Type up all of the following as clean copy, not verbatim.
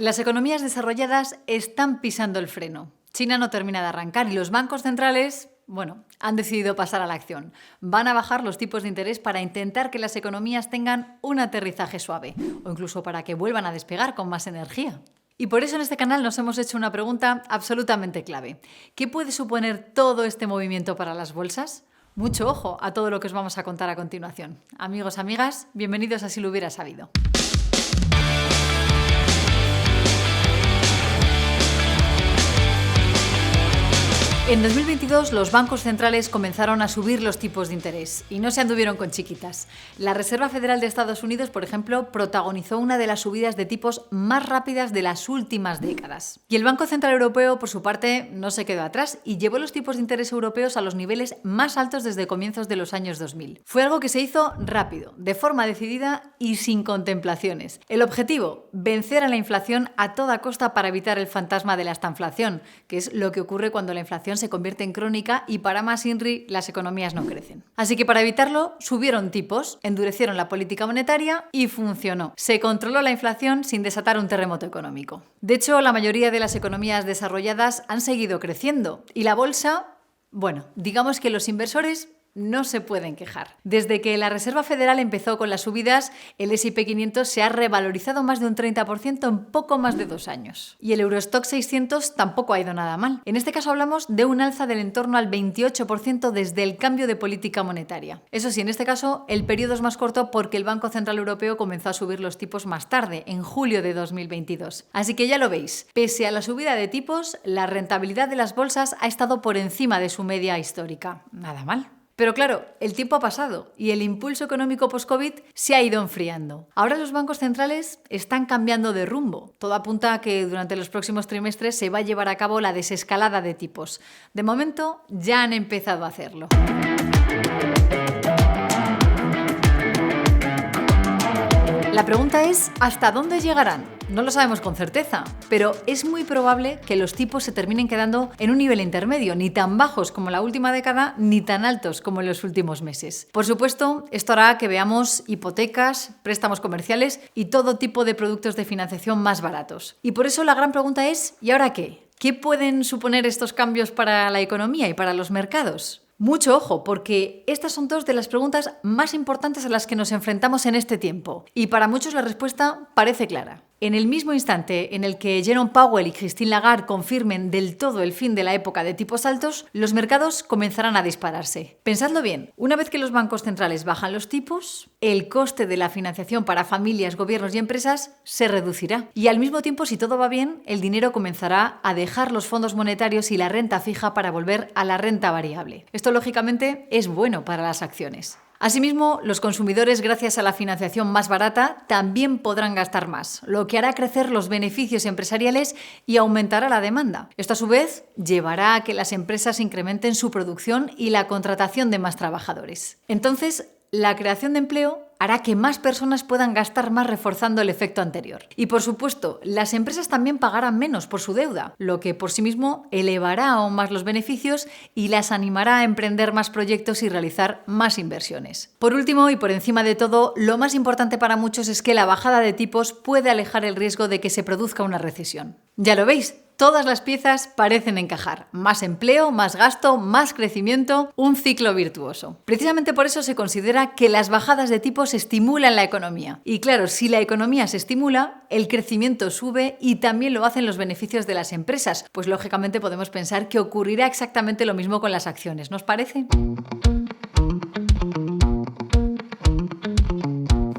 Las economías desarrolladas están pisando el freno. China no termina de arrancar y los bancos centrales, han decidido pasar a la acción. Van a bajar los tipos de interés para intentar que las economías tengan un aterrizaje suave o incluso para que vuelvan a despegar con más energía. Y por eso en este canal nos hemos hecho una pregunta absolutamente clave. ¿Qué puede suponer todo este movimiento para las bolsas? Mucho ojo a todo lo que os vamos a contar a continuación. Amigos, amigas, bienvenidos a Si lo hubiera sabido. En 2022 los bancos centrales comenzaron a subir los tipos de interés y no se anduvieron con chiquitas. La Reserva Federal de Estados Unidos, por ejemplo, protagonizó una de las subidas de tipos más rápidas de las últimas décadas. Y el Banco Central Europeo, por su parte, no se quedó atrás y llevó los tipos de interés europeos a los niveles más altos desde comienzos de los años 2000. Fue algo que se hizo rápido, de forma decidida y sin contemplaciones. El objetivo, vencer a la inflación a toda costa para evitar el fantasma de la estanflación, que es lo que ocurre cuando la inflación se convierte en crónica y para más INRI las economías no crecen. Así que para evitarlo subieron tipos, endurecieron la política monetaria y funcionó. Se controló la inflación sin desatar un terremoto económico. De hecho, la mayoría de las economías desarrolladas han seguido creciendo y la bolsa, digamos que los inversores no se pueden quejar. Desde que la Reserva Federal empezó con las subidas, el S&P 500 se ha revalorizado más de un 30% en poco más de 2 años. Y el Eurostoxx 600 tampoco ha ido nada mal. En este caso hablamos de un alza del entorno al 28% desde el cambio de política monetaria. Eso sí, en este caso el periodo es más corto porque el Banco Central Europeo comenzó a subir los tipos más tarde, en julio de 2022. Así que ya lo veis, pese a la subida de tipos, la rentabilidad de las bolsas ha estado por encima de su media histórica. Nada mal. Pero claro, el tiempo ha pasado y el impulso económico post-COVID se ha ido enfriando. Ahora los bancos centrales están cambiando de rumbo. Todo apunta a que durante los próximos trimestres se va a llevar a cabo la desescalada de tipos. De momento ya han empezado a hacerlo. La pregunta es, ¿hasta dónde llegarán? No lo sabemos con certeza, pero es muy probable que los tipos se terminen quedando en un nivel intermedio, ni tan bajos como la última década, ni tan altos como en los últimos meses. Por supuesto, esto hará que veamos hipotecas, préstamos comerciales y todo tipo de productos de financiación más baratos. Y por eso la gran pregunta es, ¿y ahora qué? ¿Qué pueden suponer estos cambios para la economía y para los mercados? Mucho ojo, porque estas son dos de las preguntas más importantes a las que nos enfrentamos en este tiempo. Y para muchos la respuesta parece clara. En el mismo instante en el que Jerome Powell y Christine Lagarde confirmen del todo el fin de la época de tipos altos, los mercados comenzarán a dispararse. Pensadlo bien, una vez que los bancos centrales bajan los tipos, el coste de la financiación para familias, gobiernos y empresas se reducirá. Y al mismo tiempo, si todo va bien, el dinero comenzará a dejar los fondos monetarios y la renta fija para volver a la renta variable. Esto, lógicamente, es bueno para las acciones. Asimismo, los consumidores, gracias a la financiación más barata, también podrán gastar más, lo que hará crecer los beneficios empresariales y aumentará la demanda. Esto, a su vez, llevará a que las empresas incrementen su producción y la contratación de más trabajadores. Entonces, la creación de empleo hará que más personas puedan gastar más, reforzando el efecto anterior. Y por supuesto, las empresas también pagarán menos por su deuda, lo que por sí mismo elevará aún más los beneficios y las animará a emprender más proyectos y realizar más inversiones. Por último, y por encima de todo, lo más importante para muchos es que la bajada de tipos puede alejar el riesgo de que se produzca una recesión. Ya lo veis, todas las piezas parecen encajar. Más empleo, más gasto, más crecimiento, un ciclo virtuoso. Precisamente por eso se considera que las bajadas de tipos estimulan la economía. Y claro, si la economía se estimula, el crecimiento sube y también lo hacen los beneficios de las empresas. Pues lógicamente podemos pensar que ocurrirá exactamente lo mismo con las acciones, ¿no os parece?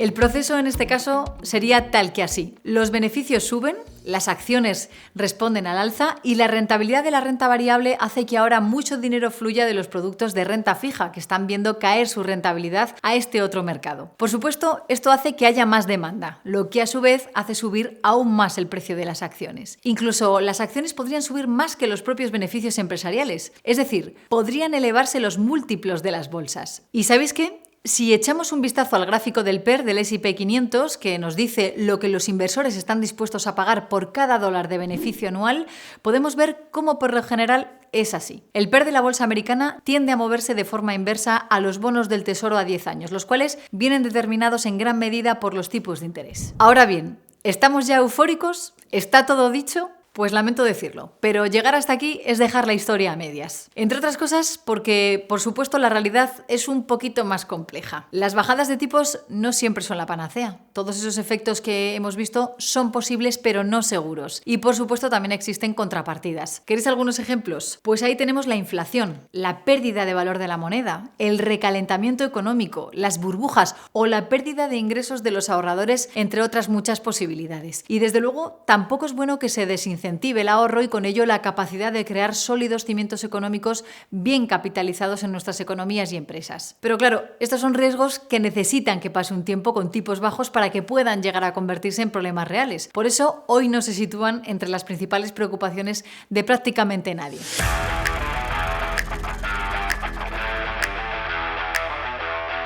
El proceso en este caso sería tal que así. Los beneficios suben, las acciones responden al alza y la rentabilidad de la renta variable hace que ahora mucho dinero fluya de los productos de renta fija, que están viendo caer su rentabilidad a este otro mercado. Por supuesto, esto hace que haya más demanda, lo que a su vez hace subir aún más el precio de las acciones. Incluso las acciones podrían subir más que los propios beneficios empresariales, es decir, podrían elevarse los múltiplos de las bolsas. ¿Y sabéis qué? Si echamos un vistazo al gráfico del PER del S&P 500, que nos dice lo que los inversores están dispuestos a pagar por cada dólar de beneficio anual, podemos ver cómo por lo general es así. El PER de la bolsa americana tiende a moverse de forma inversa a los bonos del Tesoro a 10 años, los cuales vienen determinados en gran medida por los tipos de interés. Ahora bien, ¿Estamos ya eufóricos? ¿Está todo dicho? Pues lamento decirlo, pero llegar hasta aquí es dejar la historia a medias. Entre otras cosas porque, por supuesto, la realidad es un poquito más compleja. Las bajadas de tipos no siempre son la panacea. Todos esos efectos que hemos visto son posibles pero no seguros. Y, por supuesto, también existen contrapartidas. ¿Queréis algunos ejemplos? Pues ahí tenemos la inflación, la pérdida de valor de la moneda, el recalentamiento económico, las burbujas o la pérdida de ingresos de los ahorradores, entre otras muchas posibilidades. Y, desde luego, tampoco es bueno que se desincentive el ahorro y con ello la capacidad de crear sólidos cimientos económicos bien capitalizados en nuestras economías y empresas. Pero claro, estos son riesgos que necesitan que pase un tiempo con tipos bajos para que puedan llegar a convertirse en problemas reales. Por eso, hoy no se sitúan entre las principales preocupaciones de prácticamente nadie.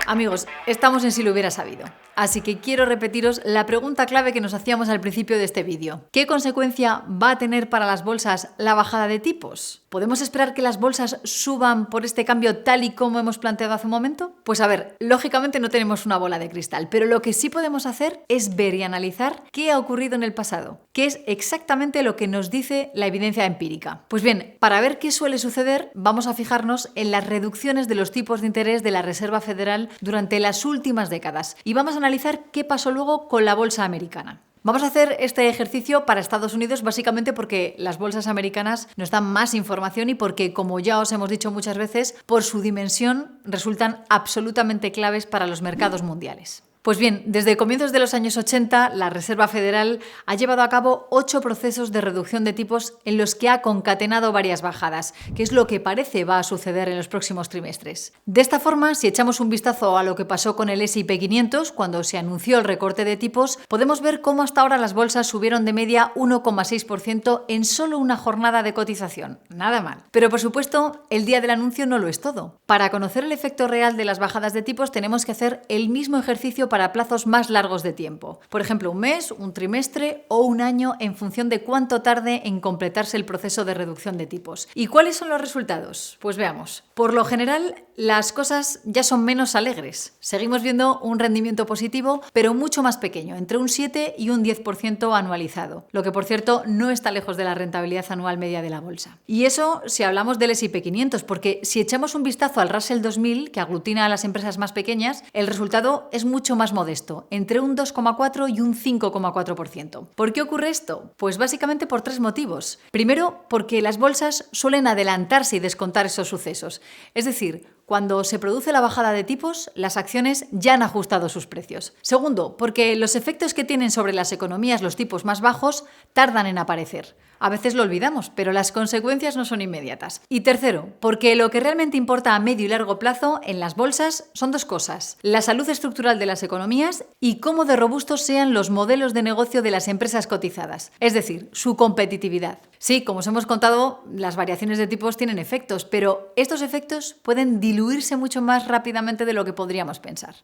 Amigos, estamos en Si lo hubiera sabido. Así que quiero repetiros la pregunta clave que nos hacíamos al principio de este vídeo. ¿Qué consecuencia va a tener para las bolsas la bajada de tipos? ¿Podemos esperar que las bolsas suban por este cambio tal y como hemos planteado hace un momento? Pues a ver, lógicamente no tenemos una bola de cristal, pero lo que sí podemos hacer es ver y analizar qué ha ocurrido en el pasado, qué es exactamente lo que nos dice la evidencia empírica. Pues bien, para ver qué suele suceder, vamos a fijarnos en las reducciones de los tipos de interés de la Reserva Federal durante las últimas décadas y vamos a analizar qué pasó luego con la bolsa americana. Vamos a hacer este ejercicio para Estados Unidos básicamente porque las bolsas americanas nos dan más información y porque, como ya os hemos dicho muchas veces, por su dimensión resultan absolutamente claves para los mercados mundiales. Pues bien, desde comienzos de los años 80, la Reserva Federal ha llevado a cabo 8 procesos de reducción de tipos en los que ha concatenado varias bajadas, que es lo que parece va a suceder en los próximos trimestres. De esta forma, si echamos un vistazo a lo que pasó con el S&P 500 cuando se anunció el recorte de tipos, podemos ver cómo hasta ahora las bolsas subieron de media 1,6% en solo una jornada de cotización. Nada mal. Pero por supuesto, el día del anuncio no lo es todo. Para conocer el efecto real de las bajadas de tipos tenemos que hacer el mismo ejercicio para plazos más largos de tiempo. Por ejemplo, un mes, un trimestre o un año en función de cuánto tarde en completarse el proceso de reducción de tipos. ¿Y cuáles son los resultados? Pues veamos. Por lo general, las cosas ya son menos alegres. Seguimos viendo un rendimiento positivo, pero mucho más pequeño, entre un 7 y un 10% anualizado, lo que por cierto no está lejos de la rentabilidad anual media de la bolsa. Y eso si hablamos del S&P 500, porque si echamos un vistazo al Russell 2000, que aglutina a las empresas más pequeñas, el resultado es mucho más modesto, entre un 2,4 y un 5,4%. ¿Por qué ocurre esto? Pues básicamente por 3 motivos. Primero, porque las bolsas suelen adelantarse y descontar esos sucesos. Es decir, cuando se produce la bajada de tipos, las acciones ya han ajustado sus precios. Segundo, porque los efectos que tienen sobre las economías los tipos más bajos tardan en aparecer. A veces lo olvidamos, pero las consecuencias no son inmediatas. Y tercero, porque lo que realmente importa a medio y largo plazo en las bolsas son 2 cosas: la salud estructural de las economías y cómo de robustos sean los modelos de negocio de las empresas cotizadas, es decir, su competitividad. Sí, como os hemos contado, las variaciones de tipos tienen efectos, pero estos efectos pueden diluirse mucho más rápidamente de lo que podríamos pensar.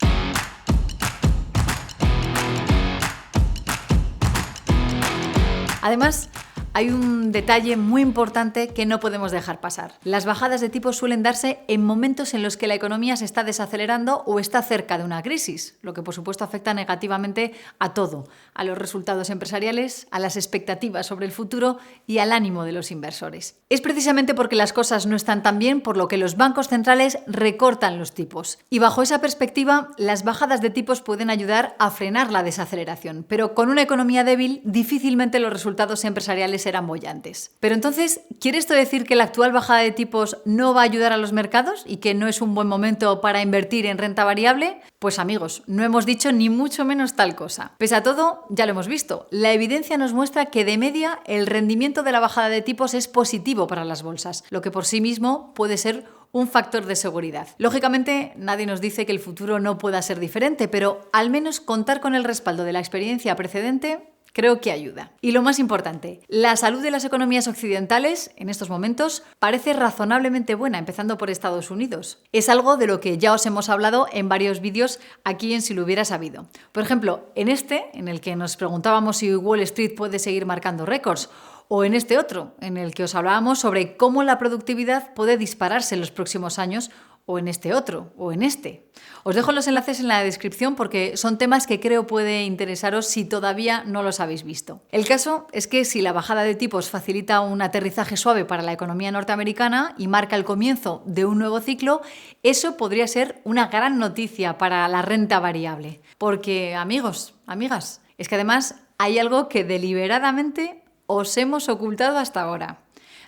Además, hay un detalle muy importante que no podemos dejar pasar. Las bajadas de tipos suelen darse en momentos en los que la economía se está desacelerando o está cerca de una crisis, lo que por supuesto afecta negativamente a todo, a los resultados empresariales, a las expectativas sobre el futuro y al ánimo de los inversores. Es precisamente porque las cosas no están tan bien por lo que los bancos centrales recortan los tipos. Y bajo esa perspectiva, las bajadas de tipos pueden ayudar a frenar la desaceleración, pero con una economía débil, difícilmente los resultados empresariales serán bollantes. Pero entonces, ¿quiere esto decir que la actual bajada de tipos no va a ayudar a los mercados y que no es un buen momento para invertir en renta variable? Pues amigos, no hemos dicho ni mucho menos tal cosa. Pese a todo, ya lo hemos visto. La evidencia nos muestra que de media el rendimiento de la bajada de tipos es positivo para las bolsas, lo que por sí mismo puede ser un factor de seguridad. Lógicamente, nadie nos dice que el futuro no pueda ser diferente, pero al menos contar con el respaldo de la experiencia precedente creo que ayuda. Y lo más importante, la salud de las economías occidentales en estos momentos parece razonablemente buena, empezando por Estados Unidos. Es algo de lo que ya os hemos hablado en varios vídeos aquí en Si lo hubiera sabido. Por ejemplo, en el que nos preguntábamos si Wall Street puede seguir marcando récords, o en este otro, en el que os hablábamos sobre cómo la productividad puede dispararse en los próximos años o en este otro, o en este. Os dejo los enlaces en la descripción porque son temas que creo puede interesaros si todavía no los habéis visto. El caso es que si la bajada de tipos facilita un aterrizaje suave para la economía norteamericana y marca el comienzo de un nuevo ciclo, eso podría ser una gran noticia para la renta variable. Porque, amigos, amigas, es que además hay algo que deliberadamente os hemos ocultado hasta ahora.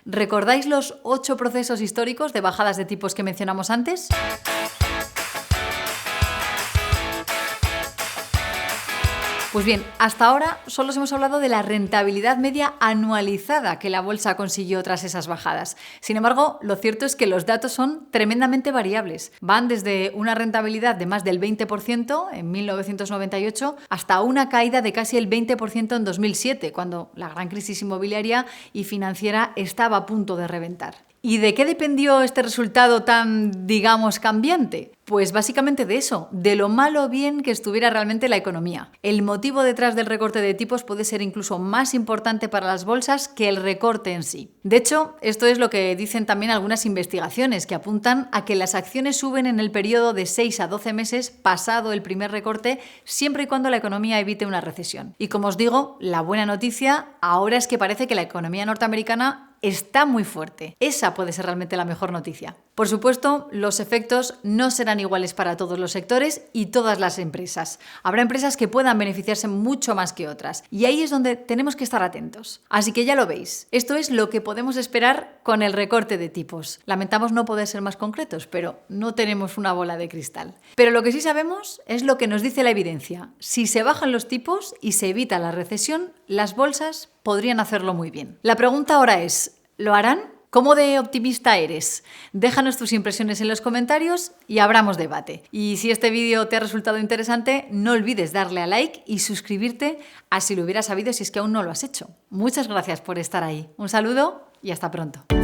¿Recordáis los 8 procesos históricos de bajadas de tipos que mencionamos antes? Pues bien, hasta ahora solo os hemos hablado de la rentabilidad media anualizada que la bolsa consiguió tras esas bajadas. Sin embargo, lo cierto es que los datos son tremendamente variables. Van desde una rentabilidad de más del 20% en 1998 hasta una caída de casi el 20% en 2007, cuando la gran crisis inmobiliaria y financiera estaba a punto de reventar. ¿Y de qué dependió este resultado tan, digamos, cambiante? Pues básicamente de eso, de lo mal o bien que estuviera realmente la economía. El motivo detrás del recorte de tipos puede ser incluso más importante para las bolsas que el recorte en sí. De hecho, esto es lo que dicen también algunas investigaciones que apuntan a que las acciones suben en el periodo de 6 a 12 meses pasado el primer recorte, siempre y cuando la economía evite una recesión. Y como os digo, la buena noticia ahora es que parece que la economía norteamericana está muy fuerte. Esa puede ser realmente la mejor noticia. Por supuesto, los efectos no serán iguales para todos los sectores y todas las empresas. Habrá empresas que puedan beneficiarse mucho más que otras. Y ahí es donde tenemos que estar atentos. Así que ya lo veis. Esto es lo que podemos esperar con el recorte de tipos. Lamentamos no poder ser más concretos, pero no tenemos una bola de cristal. Pero lo que sí sabemos es lo que nos dice la evidencia. Si se bajan los tipos y se evita la recesión, las bolsas podrían hacerlo muy bien. La pregunta ahora es, ¿lo harán? ¿Cómo de optimista eres? Déjanos tus impresiones en los comentarios y abramos debate. Y si este vídeo te ha resultado interesante, no olvides darle a like y suscribirte así lo hubieras sabido si es que aún no lo has hecho. Muchas gracias por estar ahí. Un saludo y hasta pronto.